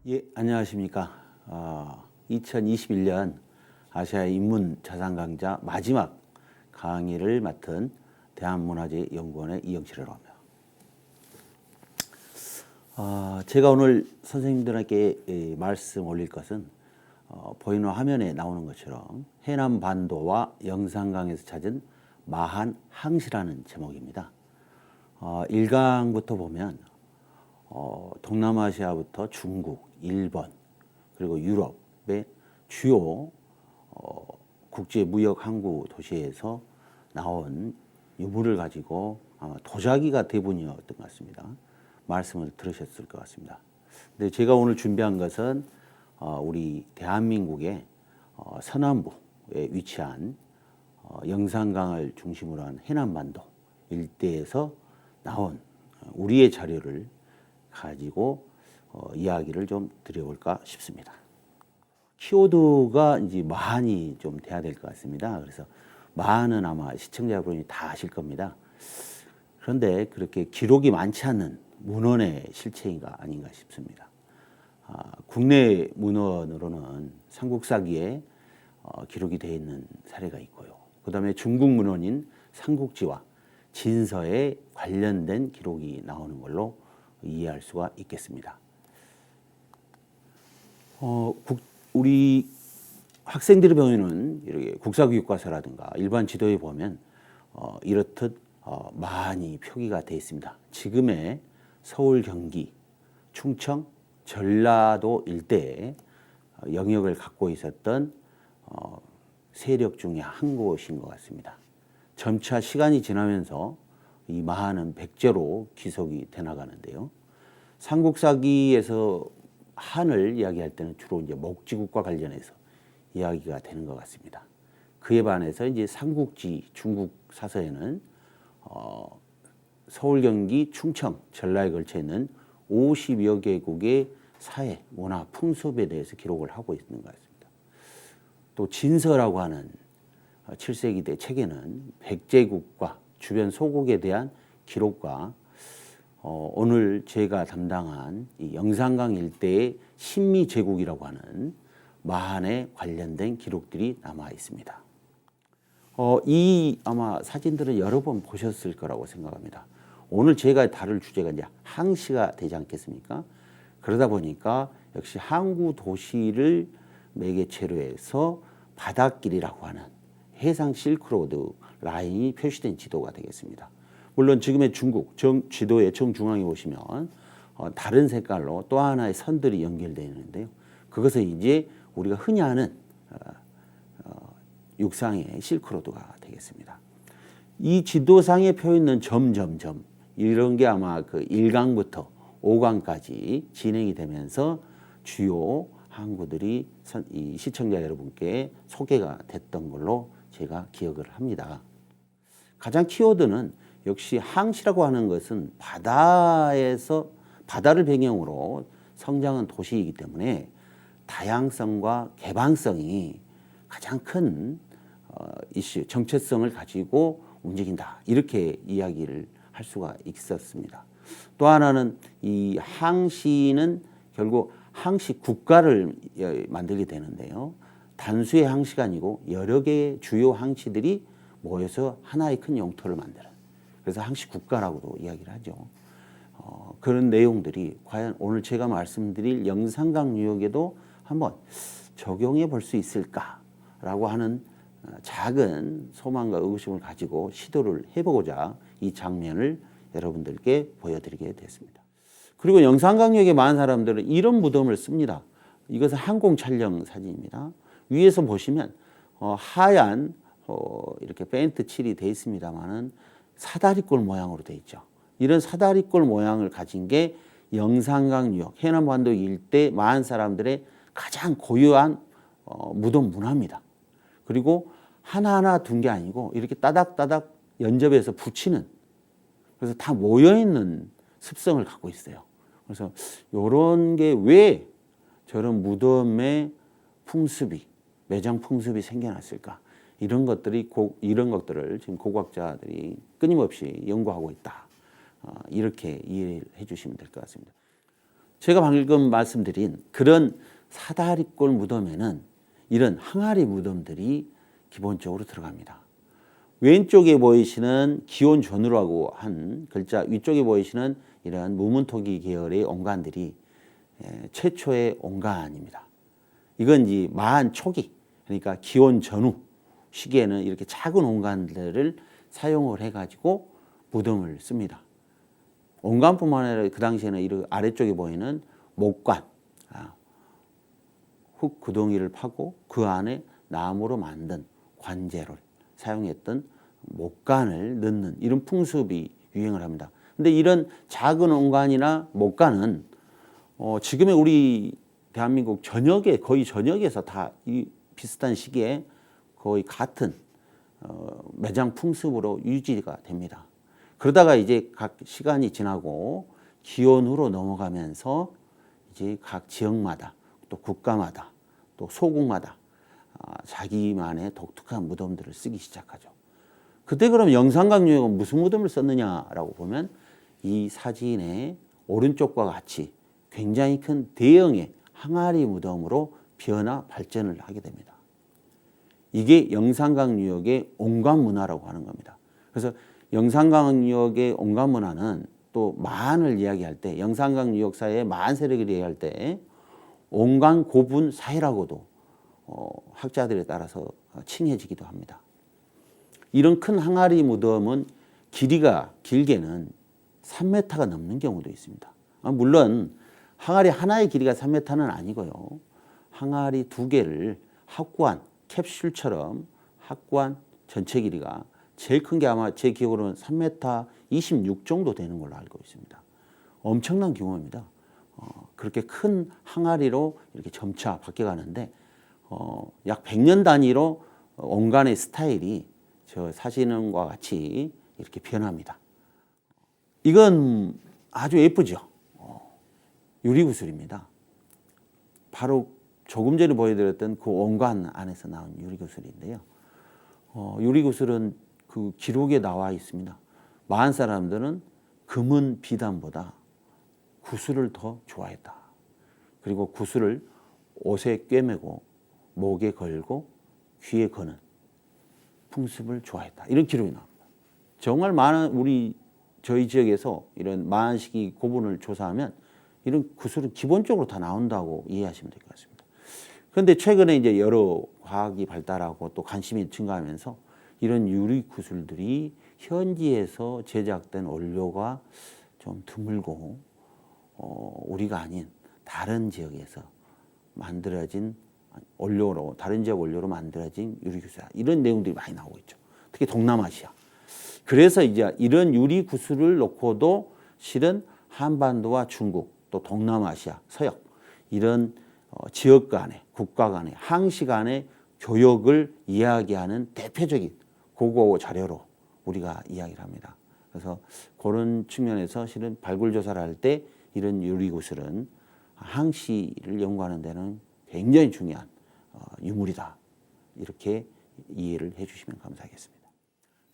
예, 안녕하십니까. 2021년 아시아 인문 자산 강좌 마지막 강의를 맡은 대한문화재연구원의 이영실이라고 합니다. 제가 오늘 선생님들에게 말씀 올릴 것은 보이는 화면에 나오는 것처럼 해남 반도와 영산강에서 찾은 마한 항시라는 제목입니다. 1강부터 보면 동남아시아부터 중국, 일본, 그리고 유럽의 주요 국제 무역 항구 도시에서 나온 유물을 가지고 아마 도자기가 대부분이었던 것 같습니다. 말씀을 들으셨을 것 같습니다. 근데 제가 오늘 준비한 것은 우리 대한민국의 서남부에 위치한 영산강을 중심으로 한 해남반도 일대에서 나온 우리의 자료를 가지고 이야기를 좀 드려볼까 싶습니다. 키워드가 이제 마한이 좀 돼야 될 것 같습니다. 그래서 마한은 아마 시청자분이 다 아실 겁니다. 그런데 그렇게 기록이 많지 않는 문헌의 실체가 아닌가 싶습니다. 국내 문헌으로는 삼국사기에 기록이 되어 있는 사례가 있고요. 그 다음에 중국 문헌인 삼국지와 진서에 관련된 기록이 나오는 걸로 이해할 수가 있겠습니다. 우리 학생들의 경우에는 이렇게 국사교육과서라든가 일반 지도에 보면 이렇듯 많이 표기가 되어 있습니다. 지금의 서울, 경기, 충청, 전라도 일대에 영역을 갖고 있었던 세력 중에 한 곳인 것 같습니다. 점차 시간이 지나면서 이 마한은 백제로 귀속이 돼 나가는데요. 삼국사기에서 한을 이야기할 때는 주로 이제 목지국과 관련해서 이야기가 되는 것 같습니다. 그에 반해서 이제 삼국지 중국 사서에는 서울, 경기, 충청, 전라에 걸쳐 있는 50여 개국의 사회, 문화, 풍습에 대해서 기록을 하고 있는 것 같습니다. 또 진서라고 하는 7세기대 책에는 백제국과 주변 소국에 대한 기록과 오늘 제가 담당한 이 영산강 일대의 신미제국이라고 하는 마한에 관련된 기록들이 남아 있습니다. 이 아마 사진들은 여러 번 보셨을 거라고 생각합니다. 오늘 제가 다룰 주제가 이제 항시가 되지 않겠습니까? 그러다 보니까 역시 항구 도시를 매개체로 해서 바닷길이라고 하는 해상 실크로드 라인이 표시된 지도가 되겠습니다. 물론 지금의 중국 지도의 정중앙에 보시면 다른 색깔로 또 하나의 선들이 연결되어 있는데요. 그것은 이제 우리가 흔히 아는 육상의 실크로드가 되겠습니다. 이 지도상에 펴 있는 점점점 이런 게 아마 그 1강부터 5강까지 진행이 되면서 주요 항구들이 이 시청자 여러분께 소개가 됐던 걸로 제가 기억을 합니다. 가장 키워드는 역시 항시라고 하는 것은 바다를 배경으로 성장한 도시이기 때문에 다양성과 개방성이 가장 큰 이슈, 정체성을 가지고 움직인다. 이렇게 이야기를 할 수가 있었습니다. 또 하나는 이 항시는 결국 항시 국가를 만들게 되는데요. 단수의 항시가 아니고 여러 개의 주요 항시들이 모여서 하나의 큰 영토를 만드는, 그래서 항시 국가라고도 이야기를 하죠. 그런 내용들이 과연 오늘 제가 말씀드릴 영산강 유역에도 한번 적용해 볼 수 있을까라고 하는 작은 소망과 의구심을 가지고 시도를 해보고자 이 장면을 여러분들께 보여드리게 됐습니다. 그리고 영산강 유역에 많은 사람들은 이런 무덤을 씁니다. 이것은 항공 촬영 사진입니다. 위에서 보시면 하얀 이렇게 페인트 칠이 되어 있습니다만은 사다리꼴 모양으로 되어 있죠. 이런 사다리꼴 모양을 가진 게 영산강 유역, 해남반도 일대 많은 사람들의 가장 고유한 무덤 문화입니다. 그리고 하나하나 둔 게 아니고 이렇게 따닥따닥 연접해서 붙이는, 그래서 다 모여있는 습성을 갖고 있어요. 그래서 이런 게 왜 저런 무덤의 풍습이, 매장 풍습이 생겨났을까? 이런 것들을 지금 고고학자들이 끊임없이 연구하고 있다. 이렇게 이해해 주시면 될 것 같습니다. 제가 방금 말씀드린 그런 사다리꼴 무덤에는 이런 항아리 무덤들이 기본적으로 들어갑니다. 왼쪽에 보이시는 기온전우라고 한 글자, 위쪽에 보이시는 이러한 무문토기 계열의 온관들이 최초의 온관입니다. 이건 이제 마한 초기, 그러니까 기온전후 시기에는 이렇게 작은 온관들을 사용을 해가지고 무덤을 씁니다. 온관뿐만 아니라 그 당시에는 이 아래쪽에 보이는 목관, 흙 구덩이를 파고 그 안에 나무로 만든 관재를 사용했던 목관을 넣는 이런 풍습이 유행을 합니다. 근데 이런 작은 온관이나 목관은 지금의 우리 대한민국 전역에 거의 전역에서 다 이 비슷한 시기에 거의 같은 매장 풍습으로 유지가 됩니다. 그러다가 이제 각 시간이 지나고 기온으로 넘어가면서 이제 각 지역마다 또 국가마다 또 소국마다 자기만의 독특한 무덤들을 쓰기 시작하죠. 그때 그럼 영산강 유역은 무슨 무덤을 썼느냐라고 보면 이 사진의 오른쪽과 같이 굉장히 큰 대형의 항아리 무덤으로 변화 발전을 하게 됩니다. 이게 영산강 유역의 온관 문화라고 하는 겁니다. 그래서 영산강 유역의 온관 문화는 또 마한을 이야기할 때, 영산강 유역사의 마한 세력을 이야기할 때 온관 고분 사회라고도 학자들에 따라서 칭해지기도 합니다. 이런 큰 항아리 무덤은 길이가 길게는 3m가 넘는 경우도 있습니다. 물론 항아리 하나의 길이가 3m는 아니고요. 항아리 두 개를 확고한 캡슐처럼 확고한 전체 길이가 제일 큰 게 아마 제 기억으로는 3m 26 정도 되는 걸로 알고 있습니다. 엄청난 규모입니다. 그렇게 큰 항아리로 이렇게 점차 바뀌어가는데 약 100년 단위로 온관의 스타일이 저 사진과 같이 이렇게 변합니다. 이건 아주 예쁘죠. 유리구슬입니다. 바로 조금 전에 보여드렸던 그 온관 안에서 나온 유리구슬인데요. 유리구슬은 그 기록에 나와 있습니다. 마한 사람들은 금은 비단보다 구슬을 더 좋아했다. 그리고 구슬을 옷에 꿰매고 목에 걸고 귀에 거는 풍습을 좋아했다. 이런 기록이 나옵니다. 정말 많은 저희 지역에서 이런 마한 시기 고분을 조사하면 이런 구슬은 기본적으로 다 나온다고 이해하시면 될 것 같습니다. 그런데 최근에 이제 여러 과학이 발달하고 또 관심이 증가하면서 이런 유리 구슬들이 현지에서 제작된 원료가 좀 드물고 우리가 아닌 다른 지역에서 만들어진 원료로, 다른 지역 원료로 만들어진 유리구슬, 이런 내용들이 많이 나오고 있죠. 특히 동남아시아. 그래서 이제 이런 유리구슬을 놓고도 실은 한반도와 중국, 또 동남아시아, 서역 이런 지역 간의, 국가 간의, 항시 간의 교역을 이야기하는 대표적인 고고 자료로 우리가 이야기를 합니다. 그래서 그런 측면에서 실은 발굴 조사를 할 때 이런 유리구슬은 항시를 연구하는 데는 굉장히 중요한 유물이다. 이렇게 이해를 해주시면 감사하겠습니다.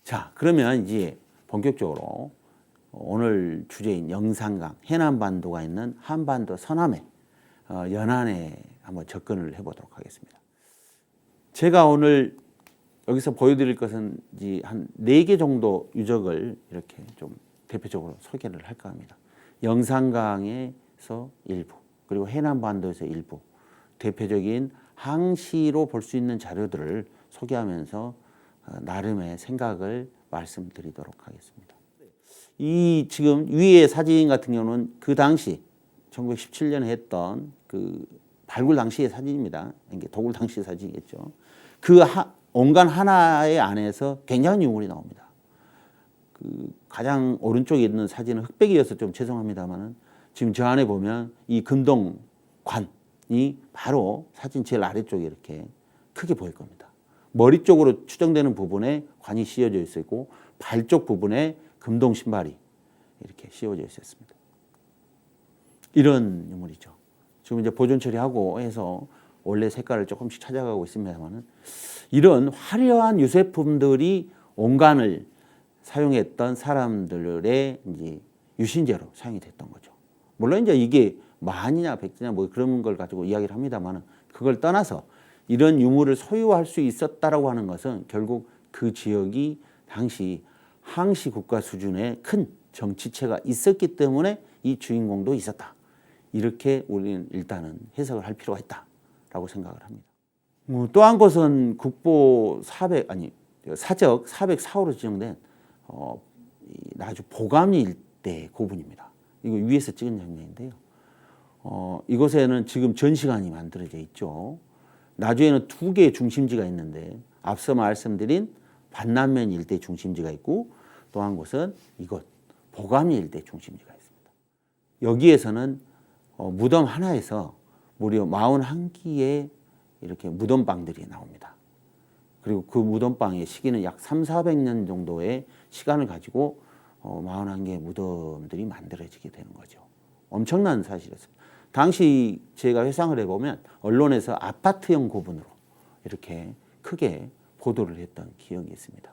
자, 그러면 이제 본격적으로 오늘 주제인 영산강, 해남반도가 있는 한반도 서남해, 연안에 한번 접근을 해보도록 하겠습니다. 제가 오늘 여기서 보여드릴 것은 이제 한 4개 정도 유적을 이렇게 좀 대표적으로 소개를 할까 합니다. 영산강에서 일부, 그리고 해남반도에서 일부, 대표적인 항시로 볼 수 있는 자료들을 소개하면서 나름의 생각을 말씀드리도록 하겠습니다. 이 지금 위의 사진 같은 경우는 그 당시 1917년에 했던 그 발굴 당시의 사진입니다. 이게 도굴 당시의 사진이겠죠. 그 온관 하나의 안에서 굉장한 유물이 나옵니다. 그 가장 오른쪽에 있는 사진은 흑백이어서 좀 죄송합니다만은 지금 저 안에 보면 이 금동관이 바로 사진 제일 아래쪽에 이렇게 크게 보일 겁니다. 머리 쪽으로 추정되는 부분에 관이 씌워져 있었고 발 쪽 부분에 금동 신발이 이렇게 씌워져 있었습니다. 이런 유물이죠. 지금 이제 보존 처리하고 해서 원래 색깔을 조금씩 찾아가고 있습니다만은 이런 화려한 유세품들이 온관을 사용했던 사람들의 이제 유신제로 사용이 됐던 거죠. 물론 이제 이게 만이냐 백지냐 뭐 그런 걸 가지고 이야기를 합니다만 그걸 떠나서 이런 유물을 소유할 수 있었다라고 하는 것은 결국 그 지역이 당시 항시 국가 수준의 큰 정치체가 있었기 때문에 이 주인공도 있었다. 이렇게 우리는 일단은 해석을 할 필요가 있다라고 생각을 합니다. 또 한 곳은 국보 400 아니 사적 404호로 지정된 나주 보감리 일대 고분입니다. 이거 위에서 찍은 장면인데요. 이곳에는 지금 전시관이 만들어져 있죠. 나주에는 2개의 중심지가 있는데 앞서 말씀드린 반남면 일대 중심지가 있고 또 한 곳은 이곳 보감리 일대 중심지가 있습니다. 여기에서는 무덤 하나에서 무려 41개의 이렇게 무덤방들이 나옵니다. 그리고 그 무덤방의 시기는 약 300~400년 정도의 시간을 가지고 41개의 무덤들이 만들어지게 되는 거죠. 엄청난 사실이었습니다. 당시 제가 회상을 해보면 언론에서 아파트형 고분으로 이렇게 크게 보도를 했던 기억이 있습니다.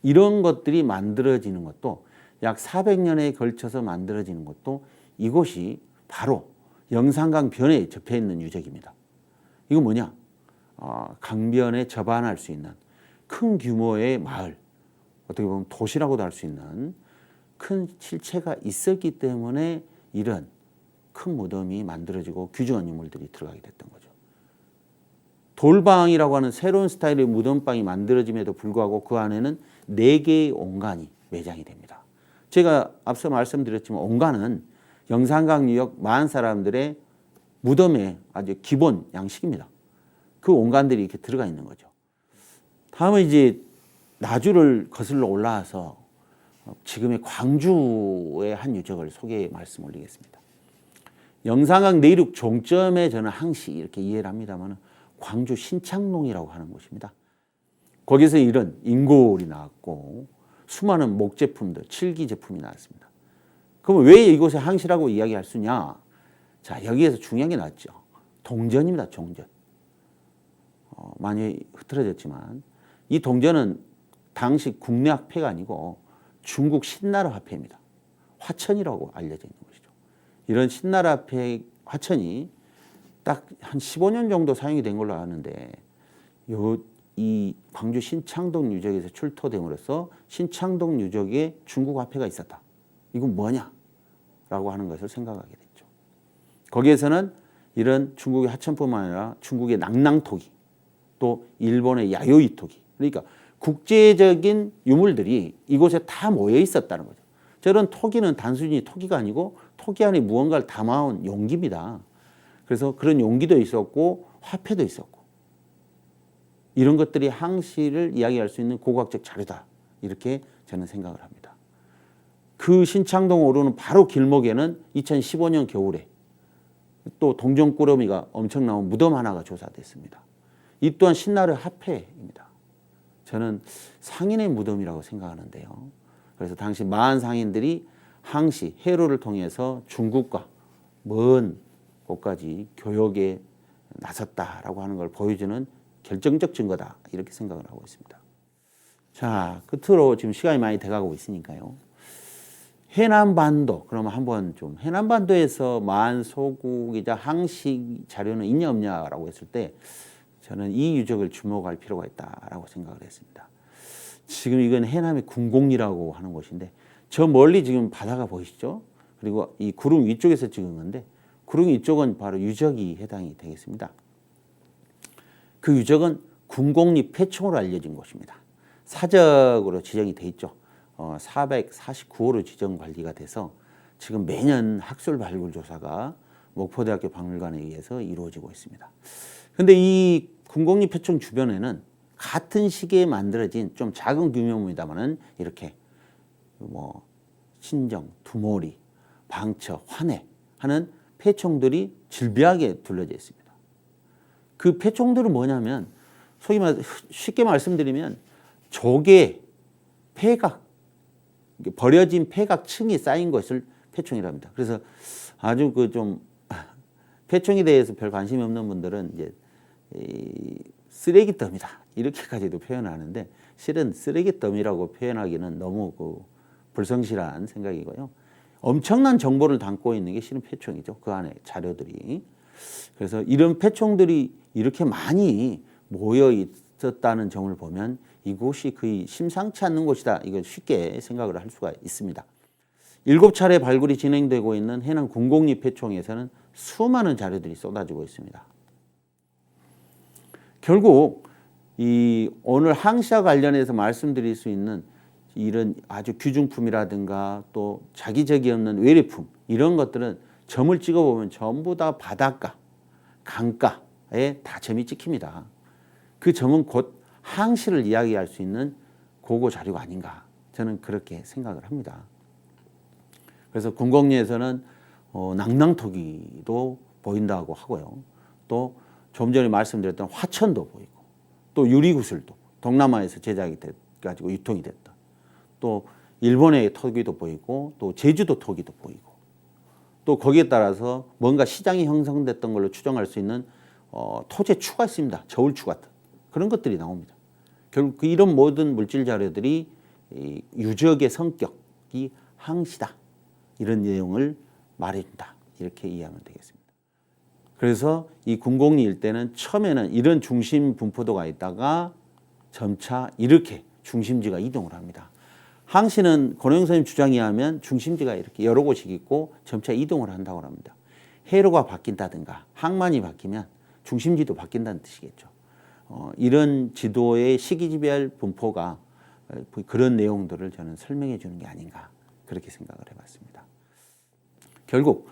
이런 것들이 만들어지는 것도 약 400년에 걸쳐서 만들어지는 것도 이곳이 바로 영산강 변에 접해 있는 유적입니다. 이거 뭐냐? 강변에 접안할 수 있는 큰 규모의 마을, 어떻게 보면 도시라고도 할 수 있는 큰 실체가 있었기 때문에 이런 큰 무덤이 만들어지고 귀중한 유물들이 들어가게 됐던 거죠. 돌방이라고 하는 새로운 스타일의 무덤방이 만들어짐에도 불구하고 그 안에는 4개의 온간이 매장이 됩니다. 제가 앞서 말씀드렸지만 온간은 영산강 유역 많은 사람들의 무덤의 아주 기본 양식입니다. 그 온간들이 이렇게 들어가 있는 거죠. 다음은 이제 나주를 거슬러 올라와서 지금의 광주의 한 유적을 소개 말씀 올리겠습니다. 영산강 내륙 종점에 저는 항시 이렇게 이해를 합니다만 광주 신창농이라고 하는 곳입니다. 거기서 이런 인골이 나왔고 수많은 목 제품들, 칠기 제품이 나왔습니다. 그럼 왜 이곳에 항시라고 이야기할 수 있냐? 자, 여기에서 중요한 게 나왔죠. 동전입니다. 동전. 많이 흐트러졌지만 이 동전은 당시 국내 화폐가 아니고 중국 신나라 화폐입니다. 화천이라고 알려져 있는 것이죠. 이런 신나라 화폐 화천이 딱 한 15년 정도 사용이 된 걸로 아는데 이 광주 신창동 유적에서 출토됨으로써 신창동 유적에 중국 화폐가 있었다. 이건 뭐냐? 라고 하는 것을 생각하게 됐죠. 거기에서는 이런 중국의 하천뿐만 아니라 중국의 낭낭토기 또 일본의 야요이 토기 그러니까 국제적인 유물들이 이곳에 다 모여 있었다는 거죠. 저런 토기는 단순히 토기가 아니고 토기 안에 무언가를 담아온 용기입니다. 그래서 그런 용기도 있었고 화폐도 있었고 이런 것들이 항시를 이야기할 수 있는 고고학적 자료다. 이렇게 저는 생각을 합니다. 그 신창동 오르는 바로 길목에는 2015년 겨울에 또 동전꾸러미가 엄청 나온 무덤 하나가 조사됐습니다. 이 또한 신나라 화폐입니다. 저는 상인의 무덤이라고 생각하는데요. 그래서 당시 마한 상인들이 항시 해로를 통해서 중국과 먼 곳까지 교역에 나섰다라고 하는 걸 보여주는 결정적 증거다 이렇게 생각을 하고 있습니다. 자, 끝으로 지금 시간이 많이 돼가고 있으니까요. 해남반도 그러면 한번 좀 해남반도에서 마한 소국이자 항시 자료는 있냐 없냐라고 했을 때 저는 이 유적을 주목할 필요가 있다라고 생각을 했습니다. 지금 이건 해남의 궁곡리라고 하는 곳인데 저 멀리 지금 바다가 보이시죠? 그리고 이 구릉 위쪽에서 찍은 건데 구릉 위쪽은 바로 유적이 해당이 되겠습니다. 그 유적은 궁곡리 폐총으로 알려진 곳입니다. 사적으로 지정이 돼 있죠. 449호로 지정 관리가 돼서 지금 매년 학술 발굴 조사가 목포대학교 박물관에 의해서 이루어지고 있습니다. 그런데 이 궁곡리 폐총 주변에는 같은 시기에 만들어진 좀 작은 규모입니다만은 이렇게 뭐 신정, 두모리, 방처, 환해 하는 폐총들이 질비하게 둘러져 있습니다. 그 폐총들은 뭐냐면 소위 말 쉽게 말씀드리면 조개, 폐각, 버려진 폐각층이 쌓인 것을 폐총이라고 합니다. 그래서 아주 그 좀 폐총에 대해서 별 관심이 없는 분들은 이제 쓰레기 더미다 이렇게까지도 표현하는데 실은 쓰레기 더미라고 표현하기는 너무 그 불성실한 생각이고요. 엄청난 정보를 담고 있는 게 실은 폐총이죠. 그 안에 자료들이. 그래서 이런 폐총들이 이렇게 많이 모여 있었다는 점을 보면 이곳이 거의 심상치 않는 곳이다. 이걸 쉽게 생각을 할 수가 있습니다. 7차례 발굴이 진행되고 있는 해남 군곡리 폐총에서는 수많은 자료들이 쏟아지고 있습니다. 결국 이 오늘 항시와 관련해서 말씀드릴 수 있는 이런 아주 귀중품이라든가 또 자기적이 없는 외래품 이런 것들은 점을 찍어보면 전부 다 바닷가, 강가에 다 점이 찍힙니다. 그 점은 곧 항시를 이야기할 수 있는 고고 자료가 아닌가 저는 그렇게 생각을 합니다. 그래서 군곡리에서는 낭낭토기도 보인다고 하고요. 또 좀 전에 말씀드렸던 화천도 보이고 또 유리구슬도 동남아에서 제작이 돼가지고 유통이 됐다. 또 일본의 토기도 보이고 또 제주도 토기도 보이고 또 거기에 따라서 뭔가 시장이 형성됐던 걸로 추정할 수 있는 토제추가 있습니다. 저울추 같은 그런 것들이 나옵니다. 결국 이런 모든 물질 자료들이 이 유적의 성격이 항시다. 이런 내용을 말해준다. 이렇게 이해하면 되겠습니다. 그래서 이 군곡리 일대는 처음에는 이런 중심 분포도가 있다가 점차 이렇게 중심지가 이동을 합니다. 항시는 권영선 선생님 주장에 의하면 중심지가 이렇게 여러 곳이 있고 점차 이동을 한다고 합니다. 해로가 바뀐다든가 항만이 바뀌면 중심지도 바뀐다는 뜻이겠죠. 이런 지도의 시기지별 분포가 그런 내용들을 저는 설명해 주는 게 아닌가 그렇게 생각을 해봤습니다. 결국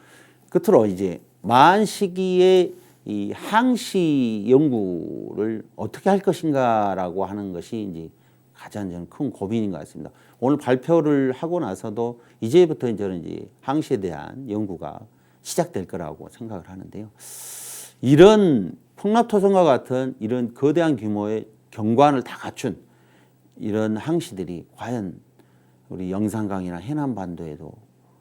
끝으로 이제 마한 시기에 이 항시 연구를 어떻게 할 것인가라고 하는 것이 이제 가장 저는 큰 고민인 것 같습니다. 오늘 발표를 하고 나서도 이제부터 저는 이제 항시에 대한 연구가 시작될 거라고 생각을 하는데요. 이런 풍납토성과 같은 이런 거대한 규모의 경관을 다 갖춘 이런 항시들이 과연 우리 영산강이나 해남반도에도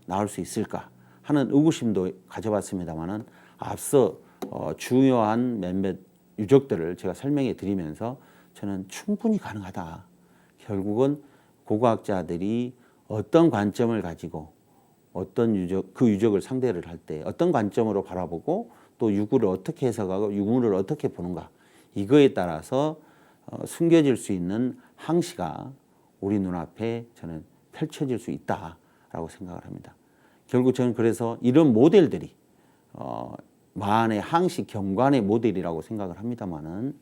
나올 수 있을까 하는 의구심도 가져봤습니다만은 앞서 중요한 몇몇 유적들을 제가 설명해 드리면서 저는 충분히 가능하다. 결국은 고고학자들이 어떤 관점을 가지고 어떤 그 유적을 상대를 할 때 어떤 관점으로 바라보고 또 유구를 어떻게 해석하고 유물을 어떻게 보는가 이거에 따라서 숨겨질 수 있는 항시가 우리 눈앞에 저는 펼쳐질 수 있다라고 생각을 합니다. 결국 저는 그래서 이런 모델들이 마한의 항시 경관의 모델이라고 생각을 합니다만은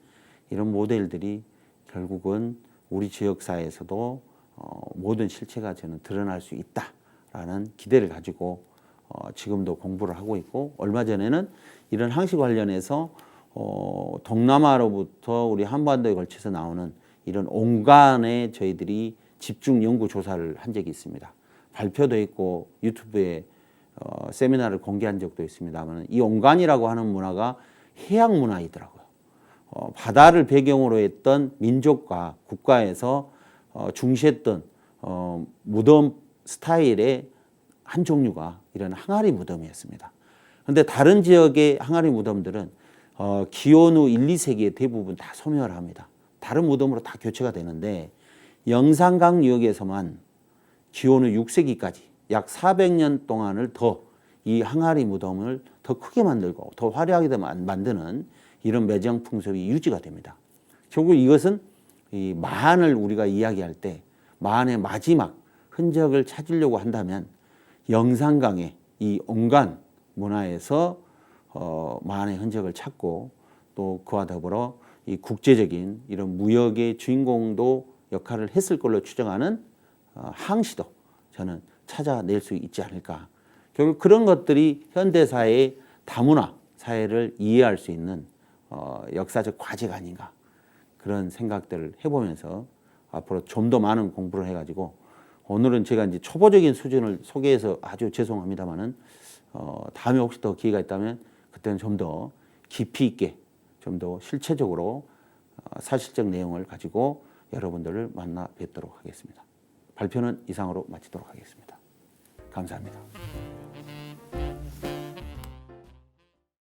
이런 모델들이 결국은 우리 지역사회에서도 모든 실체가 저는 드러날 수 있다라는 기대를 가지고 지금도 공부를 하고 있고 얼마 전에는 이런 항시 관련해서 동남아로부터 우리 한반도에 걸쳐서 나오는 이런 온간에 저희들이 집중 연구 조사를 한 적이 있습니다. 발표도 있고 유튜브에 세미나를 공개한 적도 있습니다만 이 온간이라고 하는 문화가 해양 문화이더라고요. 바다를 배경으로 했던 민족과 국가에서 중시했던 무덤 스타일의 한 종류가 이런 항아리 무덤이었습니다. 그런데 다른 지역의 항아리 무덤들은 기원 후 1, 2세기에 대부분 다 소멸합니다. 다른 무덤으로 다 교체가 되는데 영산강 유역에서만 기원 후 6세기까지 약 400년 동안을 더 이 항아리 무덤을 더 크게 만들고 더 화려하게 만드는 이런 매정 풍습이 유지가 됩니다. 결국 이것은 이 마한을 우리가 이야기할 때 마한의 마지막 흔적을 찾으려고 한다면 영산강의 이 온간 문화에서 마한의 흔적을 찾고 또 그와 더불어 이 국제적인 이런 무역의 주인공도 역할을 했을 걸로 추정하는 항시도 저는 찾아낼 수 있지 않을까. 결국 그런 것들이 현대사회의 다문화 사회를 이해할 수 있는 역사적 과제가 아닌가 그런 생각들을 해보면서 앞으로 좀 더 많은 공부를 해가지고 오늘은 제가 이제 초보적인 수준을 소개해서 아주 죄송합니다만은 다음에 혹시 더 기회가 있다면 그때는 좀 더 깊이 있게 좀 더 실체적으로 사실적 내용을 가지고 여러분들을 만나 뵙도록 하겠습니다. 발표는 이상으로 마치도록 하겠습니다. 감사합니다.